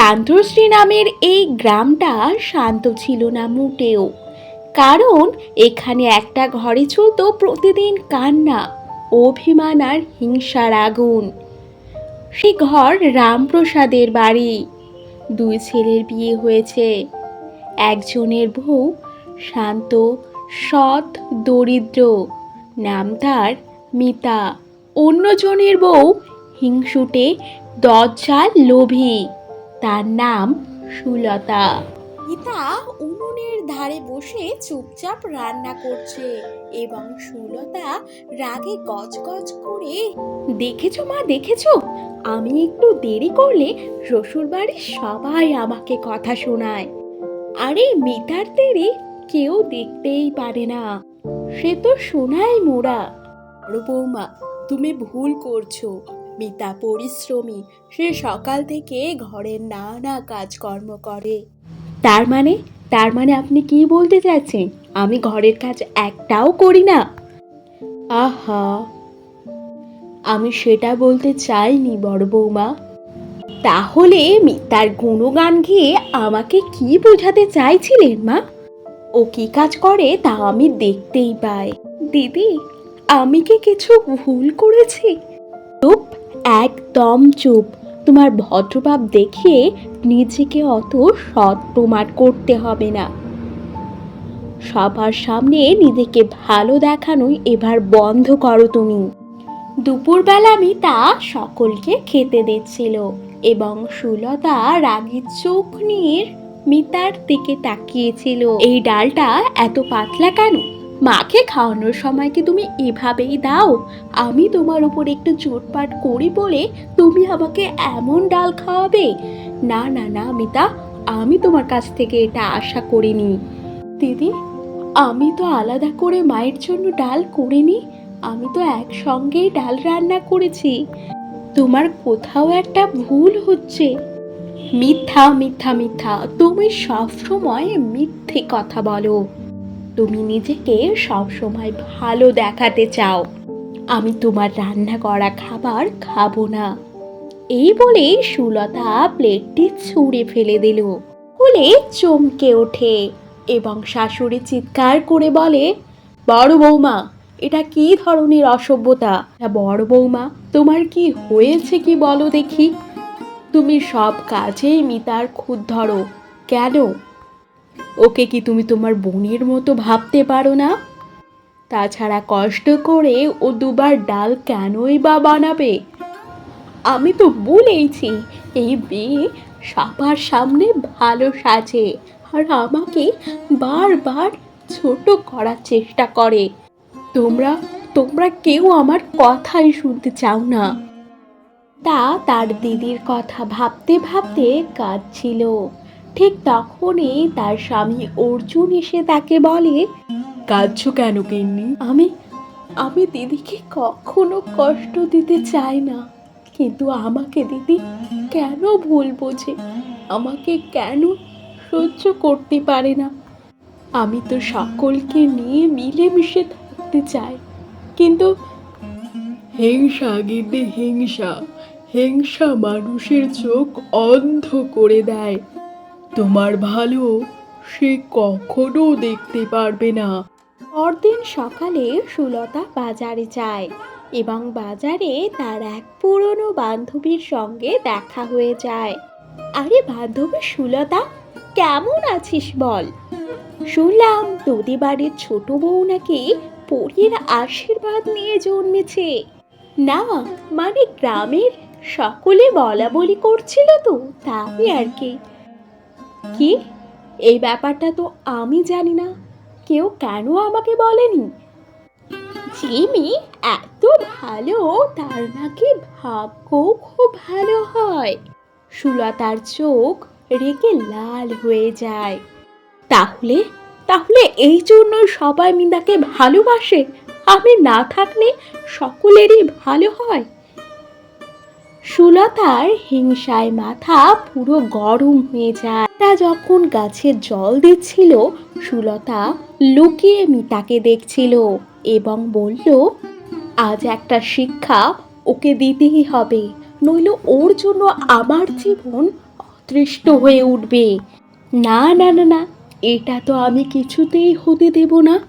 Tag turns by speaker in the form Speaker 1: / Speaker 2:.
Speaker 1: শান্তশ্রী নামের এই গ্রামটা শান্ত ছিল না মোটেও, কারণ এখানে একটা ঘরে চলতো প্রতিদিন কান্না, অভিমান আর হিংসার আগুন। সে ঘর রামপ্রসাদের বাড়ি। দুই ছেলের বিয়ে হয়েছে। একজনের বউ শান্ত, সৎ, দরিদ্র, নাম তার মিতা। অন্যজনের বউ হিংসুটে, দজ্জাল, লোভী, তার নাম সুলতা। মিতা উনুনের ধারে বসে চুপচাপ রান্না করছে এবং সুলতা রাগে গজগজ করে, দেখেছো মা, দেখেছো, আমি একটু দেরি করলে শ্বশুরবাড়ির সবাই আমাকে কথা শোনায়। আরে মিতার দেরি কেউ দেখতেই পারে না, সে তো সোনায় মোড়া। বড় বৌমা, তুমি ভুল করছো। মিতা পরিশ্রমী, সে সকাল থেকে ঘরের নানা কাজকর্ম করে। তার মানে আপনি কি বলতে চাচ্ছেন আমি ঘরের কাজ একটাও করি না? আহা, আমি সেটা বলতে চাইনি বড় বৌমা। তাহলে মিতার গুণগান গেয়ে আমাকে কি বোঝাতে চাইছিলেন মা? ও কি কাজ করে তা আমি দেখতেই পাই। দিদি, আমি কি কিছু ভুল করেছি? চুপ, একদম চুপ। তোমার ভদ্রভাব দেখিয়ে নিজেকে অত সৎ প্রমাণ করতে হবে না। সবার সামনে নিজেকে ভালো দেখানোই এবার বন্ধ করো তুমি। দুপুরবেলা মিতা সকলকে খেতে দিচ্ছিল এবং সুলতা রাগী চোখ নিয়ে মিতার দিকে তাকিয়েছিল। এই ডালটা এত পাতলা কেন? মাকে খাওয়ানোর সময় কি তুমি এভাবেই দাও? আমি তোমার উপর একটু চোটপাট করি বলে তুমি আমাকে এমন ডাল খাওয়াবে? না না না মিতা, আমি তোমার কাছ থেকে এটা আশা করিনি। দিদি, আমি তো আলাদা করে মায়ের জন্য ডাল করিনি, আমি তো একসঙ্গেই ডাল রান্না করেছি। তোমার কোথাও একটা ভুল হচ্ছে। মিথ্যা মিথ্যা মিথ্যা, তুমি সবসময় মিথ্যে কথা বলো। তুমি নিজেকে সবসময় ভালো দেখাতে চাও। আমি তোমার রান্না করা খাবার খাবো না। এই বলে সুলতা প্লেটটি ছুঁড়ে ফেলে দিল। বলে চমকে ওঠে এবং শাশুড়ি চিৎকার করে বলে, বড় বৌমা, এটা কি ধরনের অসভ্যতা? বড় বৌমা, তোমার কি হয়েছে কি বলো দেখি? তুমি সব কাজেই মিতার খুঁত ধরো কেন? ওকে কি তুমি তোমার বোনের মতো ভাবতে পারো না? তাছাড়া কষ্ট করে ও দুবার ডাল কেনই বা বানাবে? আমি তো বলেইছি এই মেয়ে সবার সামনে ভালো সাজে আর আমাকে বারবার ছোট করার চেষ্টা করে। তোমরা তোমরা কেউ আমার কথাই শুনতে চাও না। তার দিদির কথা ভাবতে ভাবতে কাঁদছিল। ঠিক তখনই তার স্বামী অর্জুন এসে তাকে বলে, কাঁদছো কেন গিন্নি? আমি দিদিকে কখনো কষ্ট দিতে চাই না, কিন্তু আমাকে দিদি কেন ভুল বোঝে, আমাকে কেন সহ্য করতে পারে না। আমি তো সকলকে নিয়ে মিলেমিশে থাকতে চাই, কিন্তু হিংসা গিন্নি, হিংসা হিংসা মানুষের চোখ অন্ধ করে দেয়। তোমার ভালো সে কখনো দেখতে পারবে না। পরদিন সকালে সুলতা বাজারে যায় এবং বাজারে তার এক পুরনো বান্ধবীর সঙ্গে দেখা হয়ে যায়। আরে বান্ধবী সুলতা, কেমন আছিস বল? শুনলাম তোদের বাড়ির ছোট বউ নাকি পরীর আশীর্বাদ নিয়ে জন্মেছে। না, মানে গ্রামের সকলে বলা বলি করছিল তো, তাই আর কি। কি, এই ব্যাপারটা তো আমি জানি না, কেউ কেন আমাকে বলেনি? যে মেয়ে এত ভালো তার নাকি ভাগ্য খুব ভালো হয়। সুলতার চোখ রেগে লাল হয়ে যায়। তাহলে তাহলে এই জন্য সবাই মিতাকে ভালোবাসে? আমি না থাকলে সকলেরই ভালো হয়? সুলতার হিংসায় মাথা পুরো গরম হয়ে যায়। তা যখন গাছের জল দিচ্ছিল, সুলতা লুকিয়ে মিতাকে দেখছিল এবং বলল, আজ একটা শিক্ষা ওকে দিতেই হবে, নইলে ওর জন্য আমার জীবন অতৃষ্ট হয়ে উঠবে। না না না না, এটা তো আমি কিছুতেই হতে দেব না।